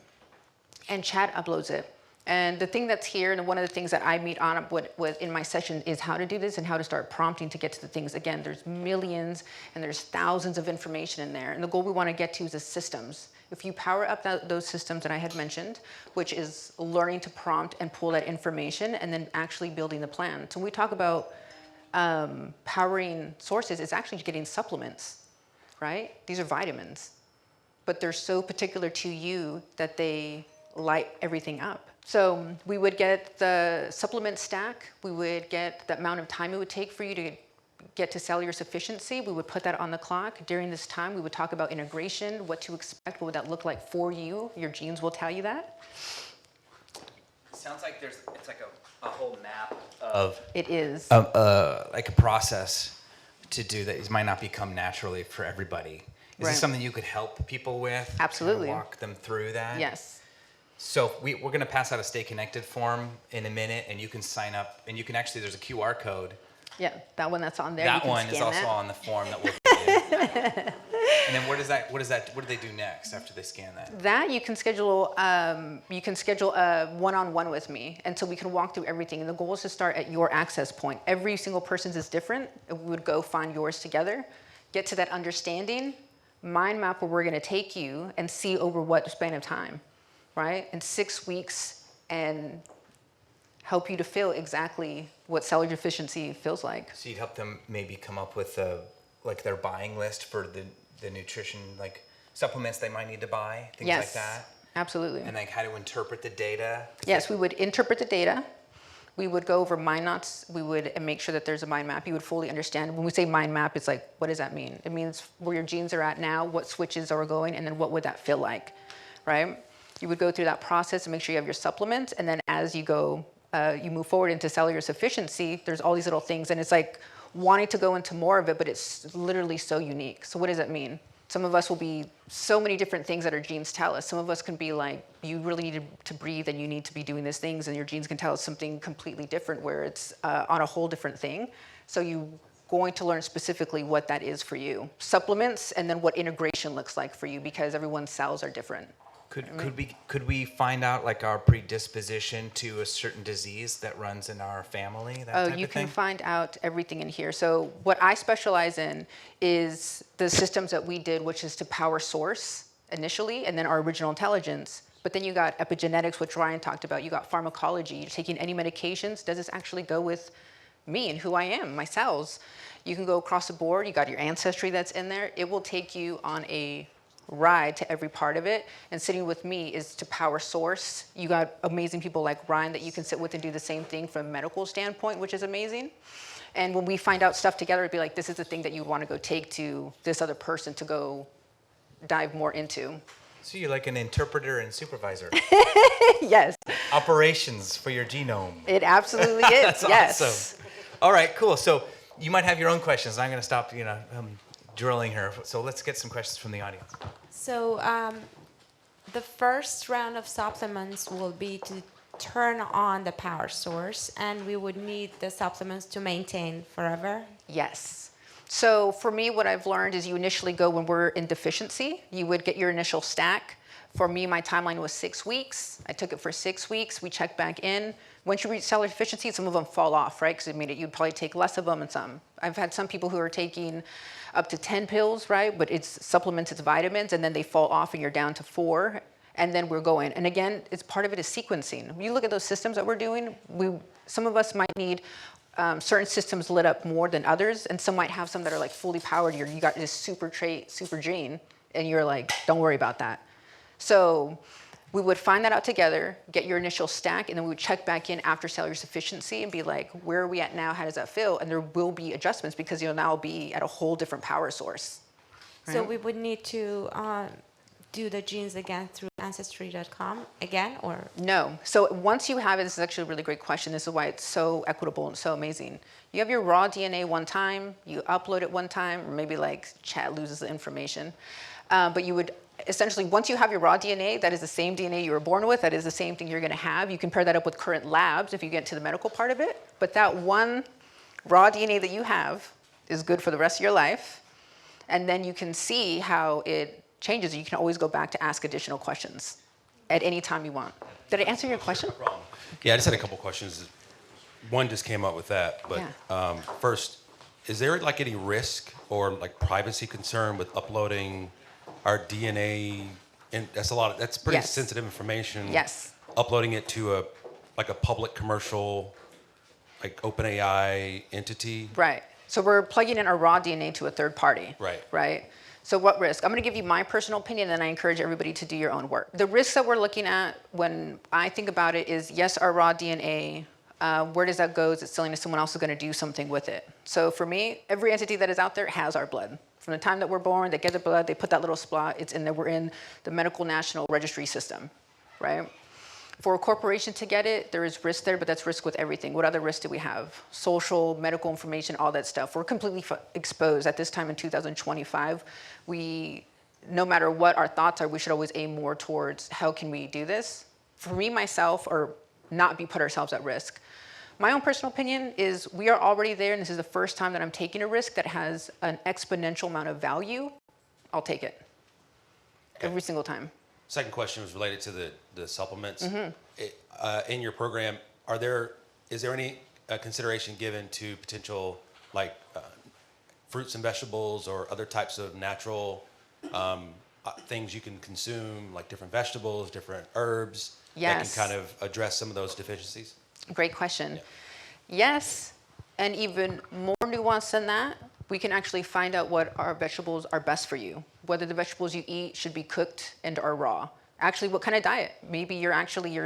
Chat uploads it. And the thing that's here, and one of the things that I meet on with in my session is how to do this and how to start prompting to get to the things. Again, there's millions and there's thousands of information in there. And the goal we want to get to is the systems. If you power up those systems that I had mentioned, which is learning to prompt and pull that information and then actually building the plan. So when we talk about powering sources, it's actually getting supplements, right? These are vitamins, but they're so particular to you that they light everything up. So we would get the supplement stack. We would get the amount of time it would take for you to get to cellular sufficiency. We would put that on the clock. During this time, we would talk about integration, what to expect, what would that look like for you. Your genes will tell you that. Sounds like it's like a whole map of it is like a process to do that. It might not become naturally for everybody. Is this something you could help people with? Absolutely. Kind of walk them through that? Yes. So we're going to pass out a Stay Connected form in a minute, and you can sign up, and you can actually, there's a QR code. Yeah, that one that's on there. That one is also on the form that we'll put in. And then what do they do next after they scan that? That you can schedule a one-on-one with me, and so we can walk through everything. And the goal is to start at your access point. Every single person's is different. We would go find yours together, get to that understanding, mind map where we're going to take you, and see over what span of time, right? In 6 weeks, and help you to feel exactly what cellular deficiency feels like. So you'd help them maybe come up with their buying list for the nutrition, like supplements they might need to buy, things like that. Absolutely. And like how to interpret the data. Yes, we would interpret the data. We would go over mind maps. We would make sure that there's a mind map. You would fully understand. When we say mind map, it's like, what does that mean? It means where your genes are at now, what switches are going, and then what would that feel like, right? You would go through that process and make sure you have your supplements. And then as you go, you move forward into cellular sufficiency, there's all these little things. And it's like wanting to go into more of it, but it's literally so unique. So what does that mean? Some of us will be so many different things that our genes tell us. Some of us can be like, you really need to breathe and you need to be doing these things, and your genes can tell us something completely different where it's on a whole different thing. So you're going to learn specifically what that is for you. Supplements, and then what integration looks like for you, because everyone's cells are different. Could we find out like our predisposition to a certain disease that runs in our family? That type You of can thing? find out everything in here. So what I specialize in is the systems that we did, which is to power source initially, and then our original intelligence. But then you got epigenetics, which Ryan talked about. You got pharmacology. You're taking any medications. Does this actually go with me and who I am, my cells? You can go across the board. You got your ancestry that's in there. It will take you on a ride to every part of it. And sitting with me is to power source. You got amazing people like Ryan that you can sit with and do the same thing from a medical standpoint, which is amazing. And when we find out stuff together, it'd be like, this is the thing that you want to go take to this other person to go dive more into. So you're like an interpreter and supervisor. Yes. Operations for your genome. It absolutely is. That's yes. awesome. All right, cool. So you might have your own questions. I'm going to stop, drilling her. So let's get some questions from the audience. So the first round of supplements will be to turn on the power source, and we would need the supplements to maintain forever. Yes. So for me, what I've learned is you initially go when we're in deficiency. You would get your initial stack. For me, my timeline was 6 weeks. I took it for 6 weeks. We checked back in. Once you reach cellular deficiency, some of them fall off, right? Because you'd probably take less of them and some. I've had some people who are taking up to 10 pills, right? But it's supplements, it's vitamins, and then they fall off and you're down to 4, and then we're going. And again, it's part of it is sequencing. When you look at those systems that we're doing, some of us might need certain systems lit up more than others, and some might have some that are like fully powered. You got this super trait, super gene, and you're like, don't worry about that. So we would find that out together, get your initial stack, and then we would check back in after cellular sufficiency and be like, where are we at now? How does that feel? And there will be adjustments because you'll now be at a whole different power source. Right? So we would need to do the genes again through ancestry.com again, or? No. So once you have it, this is actually a really great question. This is why it's so equitable and so amazing. You have your raw DNA one time, you upload it one time, or maybe like chat loses the information. But you would essentially, once you have your raw DNA, that is the same DNA you were born with, that is the same thing you're going to have. You can pair that up with current labs if you get to the medical part of it. But that one raw DNA that you have is good for the rest of your life. And then you can see how it changes. You can always go back to ask additional questions at any time you want. Did I answer your question? No problem. Yeah, I just had a couple questions. One just came up with that. But Yeah. First, is there like any risk or like privacy concern with uploading our DNA? And that's pretty Yes. sensitive information. Yes. Uploading it to a public commercial, like OpenAI entity. Right. So we're plugging in our raw DNA to a third party. Right. Right. So what risk? I'm going to give you my personal opinion, and I encourage everybody to do your own work. The risks that we're looking at when I think about it is, yes, our raw DNA, where does that go? Is it selling to someone else who's going to do something with it? So for me, every entity that is out there has our blood. From the time that we're born, they get the blood, they put that little spot, it's in there. We're in the Medical National Registry system, right? For a corporation to get it, there is risk there, but that's risk with everything. What other risk do we have? Social, medical information, all that stuff. We're completely exposed at this time in 2025. No matter what our thoughts are, we should always aim more towards how can we do this? For me, myself, or not put ourselves at risk. My own personal opinion is we are already there, and this is the first time that I'm taking a risk that has an exponential amount of value. I'll take it. Okay. Every single time. Second question was related to the supplements. In your program, is there any consideration given to potential like fruits and vegetables or other types of natural things you can consume, like different vegetables, different herbs that can kind of address some of those deficiencies? Great question. Yeah. Yes, and even more nuanced than that, we can actually find out what our vegetables are best for you, whether the vegetables you eat should be cooked and or raw. Actually, what kind of diet? Maybe your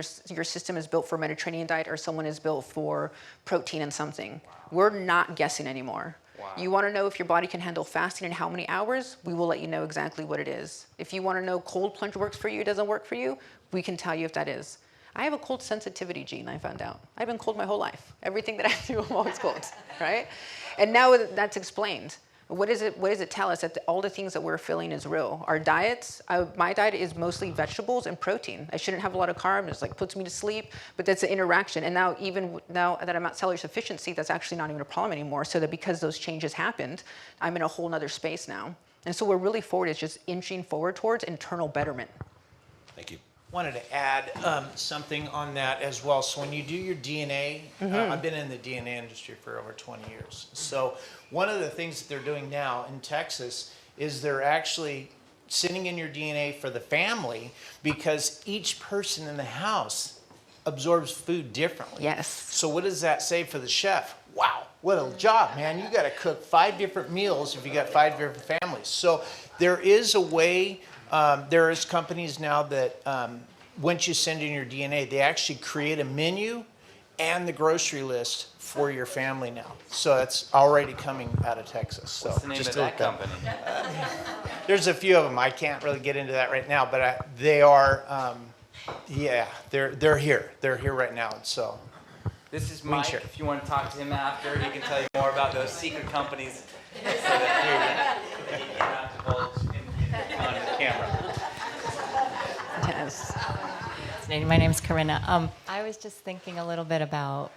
system is built for a Mediterranean diet, or someone is built for protein and something. Wow. We're not guessing anymore. Wow. You want to know if your body can handle fasting and how many hours? We will let you know exactly what it is. If you want to know cold plunge works for you, doesn't work for you, we can tell you if that is. I have a cold sensitivity gene, I found out. I've been cold my whole life. Everything that I do, I'm always cold, right? And now that's explained. What does it tell us? That all the things that we're feeling is real. Our diets, my diet is mostly vegetables and protein. I shouldn't have a lot of carbs. It's like puts me to sleep, but that's an interaction. And now that I'm at cellular sufficiency, that's actually not even a problem anymore. So that because those changes happened, I'm in a whole nother space now. And so we're really forward is just inching forward towards internal betterment. Thank you. Wanted to add something on that as well. So when you do your DNA, I've been in the DNA industry for over 20 years. So one of the things that they're doing now in Texas is they're actually sending in your DNA for the family, because each person in the house absorbs food differently. Yes. So what does that say for the chef? Wow, what a job, man. You got to cook 5 different meals if you got 5 different families. So there is a way. There is companies now that once you send in your DNA, they actually create a menu and the grocery list for your family now. So that's already coming out of Texas. So What's the name of that company? There's a few of them. I can't really get into that right now, but they are, they're here. They're here right now. So This is Mike. If you want to talk to him after, he can tell you more about those secret companies so that you don't have to divulge on the camera. Yes. My name's Corinna. I was just thinking a little bit about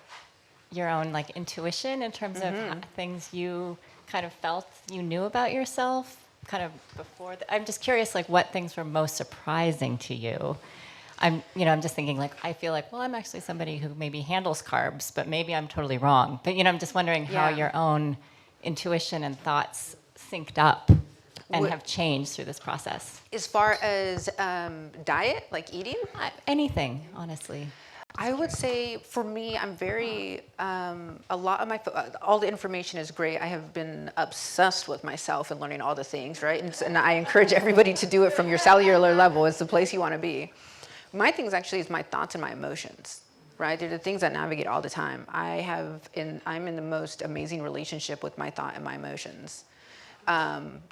your own intuition in terms of things you kind of felt you knew about yourself kind of before. I'm just curious, what things were most surprising to you. I'm just thinking I feel I'm actually somebody who maybe handles carbs, but maybe I'm totally wrong. But I'm just wondering how your own intuition and thoughts synced up and have changed through this process. As far as diet, like eating? Anything, honestly. I would say for me, I'm very, a lot of all the information is great. I have been obsessed with myself and learning all the things, right? And I encourage everybody to do it from your cellular level. It's the place you want to be. My things actually is my thoughts and my emotions, right? They're the things that navigate all the time. I'm in the most amazing relationship with my thought and my emotions.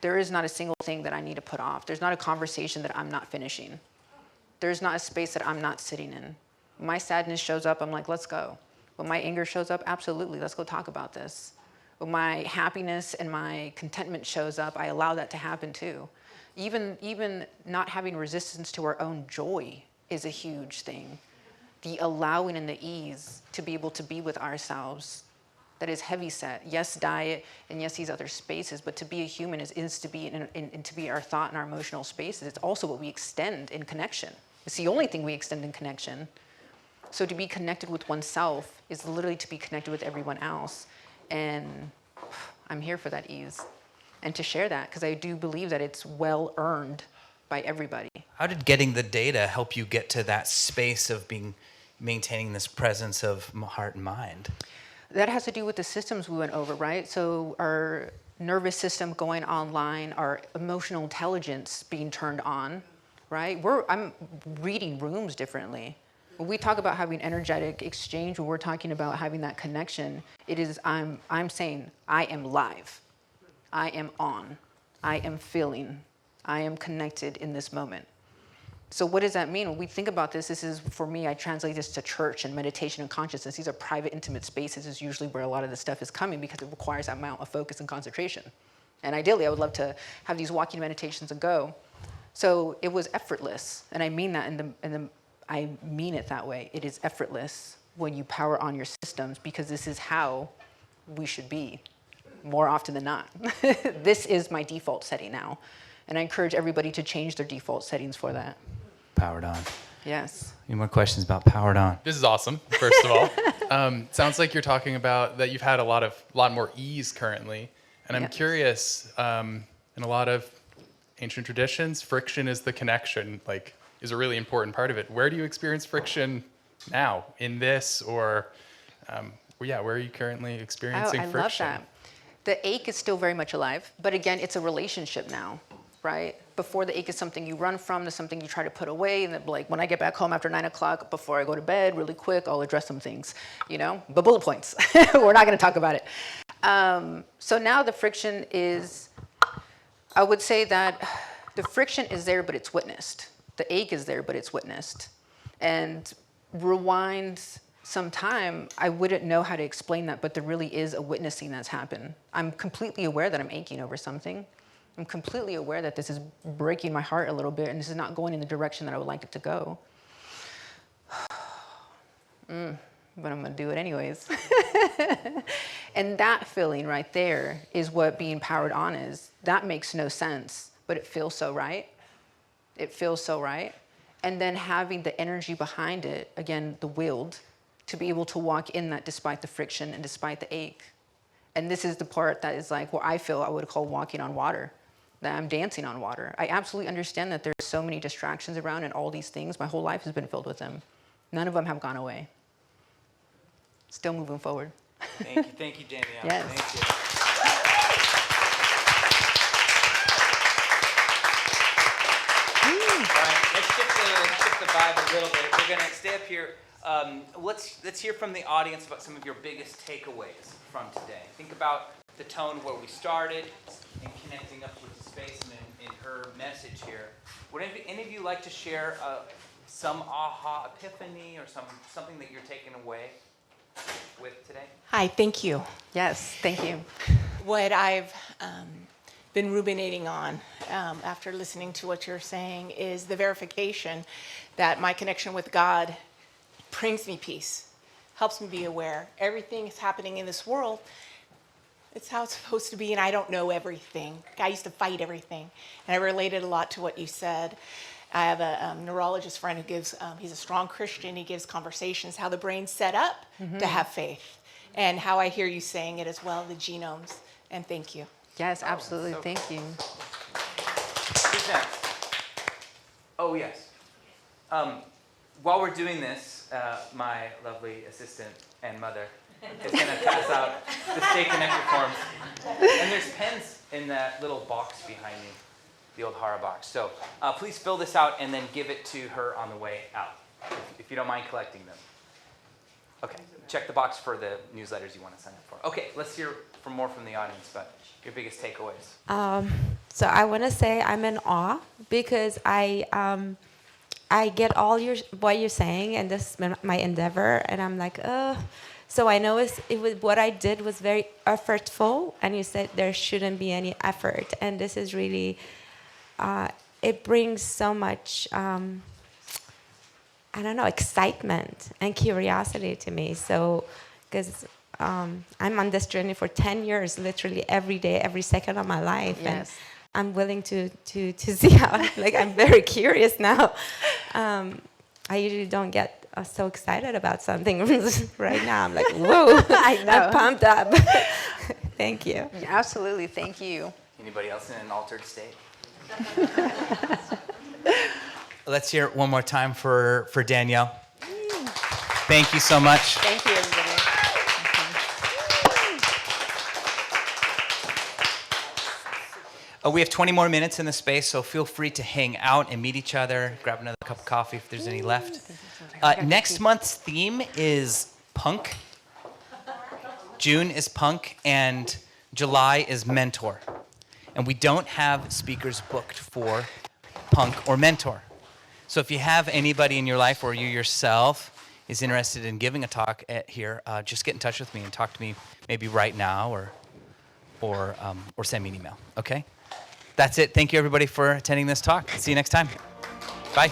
There is not a single thing that I need to put off. There's not a conversation that I'm not finishing. There's not a space that I'm not sitting in. When my sadness shows up, I'm like, let's go. When my anger shows up, absolutely, let's go talk about this. When my happiness and my contentment shows up, I allow that to happen too. Even not having resistance to our own joy is a huge thing. The allowing and the ease to be able to be with ourselves. That is heavy set. Yes, diet, and yes, these other spaces, but to be a human is to be in to be our thought and our emotional spaces. It's also what we extend in connection. It's the only thing we extend in connection. So to be connected with oneself is literally to be connected with everyone else. And I'm here for that ease. And to share that, because I do believe that it's well earned by everybody. How did getting the data help you get to that space of maintaining this presence of heart and mind? That has to do with the systems we went over, right? So our nervous system going online, our emotional intelligence being turned on, right? I'm reading rooms differently. When we talk about having energetic exchange, when we're talking about having that connection, it is I'm saying I am live, I am on, I am feeling, I am connected in this moment. So what does that mean? When we think about this is, for me, I translate this to church and meditation and consciousness. These are private, intimate spaces is usually where a lot of this stuff is coming because it requires that amount of focus and concentration. And ideally, I would love to have these walking meditations and go. So it was effortless. And I mean that I mean it that way. It is effortless. when you power on your systems, because this is how we should be more often than not. This is my default setting now. And I encourage everybody to change their default settings for that. Powered on. Yes. Any more questions about powered on? This is awesome, first of all. Sounds like you're talking about that you've had a lot more ease currently. And I'm Yes. curious, in a lot of ancient traditions, friction is the connection, like, is a really important part of it. Where do you experience friction now? In this, or, where are you currently experiencing I friction? love that. The ache is still very much alive, but again, it's a relationship now, right? Before, the ache is something you run from, to something you try to put away, and then, like, when I get back home after 9 o'clock, before I go to bed, really quick, I'll address some things, but bullet points. We're not gonna talk about it. So now the friction is, I would say that the friction is there, but it's witnessed. The ache is there, but it's witnessed. And rewind some time, I wouldn't know how to explain that, but there really is a witnessing that's happened. I'm completely aware that I'm aching over something. I'm completely aware that this is breaking my heart a little bit, and this is not going in the direction that I would like it to go. But I'm gonna do it anyways. And that feeling right there is what being powered on is. That makes no sense, but it feels so right. It feels so right. And then having the energy behind it, again, the willed, to be able to walk in that despite the friction and despite the ache. And this is the part that is like, what I feel I would call walking on water, that I'm dancing on water. I absolutely understand that there's so many distractions around and all these things. My whole life has been filled with them. None of them have gone away. Still moving forward. Thank you, Danielle. Yes. Thank you. All right, let's shift the vibe a little bit. We're gonna stay up here. Let's hear from the audience about some of your biggest takeaways from today. Think about the tone where we started and connecting up with the space and in her message here. Would any of you like to share some aha epiphany or something that you're taking away with today? Hi, thank you. Yes, thank you. What I've been ruminating on after listening to what you're saying is the verification that my connection with God brings me peace, helps me be aware. Everything is happening in this world. It's how it's supposed to be, and I don't know everything. I used to fight everything, and I related a lot to what you said. I have a neurologist friend who gives, he's a strong Christian, he gives conversations, how the brain's set up to have faith, and how I hear you saying it as well, the genomes, and thank you. Yes, absolutely, thank you. Who's next? Oh, yes. While we're doing this, my lovely assistant and mother is going to pass out the Stay Connected forms. And there's pens in that little box behind me, the old horror box. So please fill this out and then give it to her on the way out, if you don't mind collecting them. Okay, check the box for the newsletters you want to sign up for. Okay, let's hear more from the audience about your biggest takeaways. So I want to say I'm in awe because I get all what you're saying, and this is my endeavor, and I'm like, so I know what I did was very effortful, and you said there shouldn't be any effort, and this is really, it brings so much, excitement and curiosity to me. So, because I'm on this journey for 10 years, literally every day, every second of my life, and I'm willing to see how, I'm very curious now. I usually don't get so excited about something right now. I'm like, whoa, I know. I'm pumped up. Thank you. Yeah, absolutely, thank you. Anybody else in an altered state? Let's hear it one more time for Danielle. Thank you so much. Thank you, everybody. We have 20 more minutes in the space, so feel free to hang out and meet each other, grab another cup of coffee if there's any left. Next month's theme is punk. June is punk, and July is mentor. And we don't have speakers booked for punk or mentor. So if you have anybody in your life or you yourself is interested in giving a talk here, just get in touch with me and talk to me maybe right now or send me an email, okay? That's it. Thank you, everybody, for attending this talk. See you next time. Bye.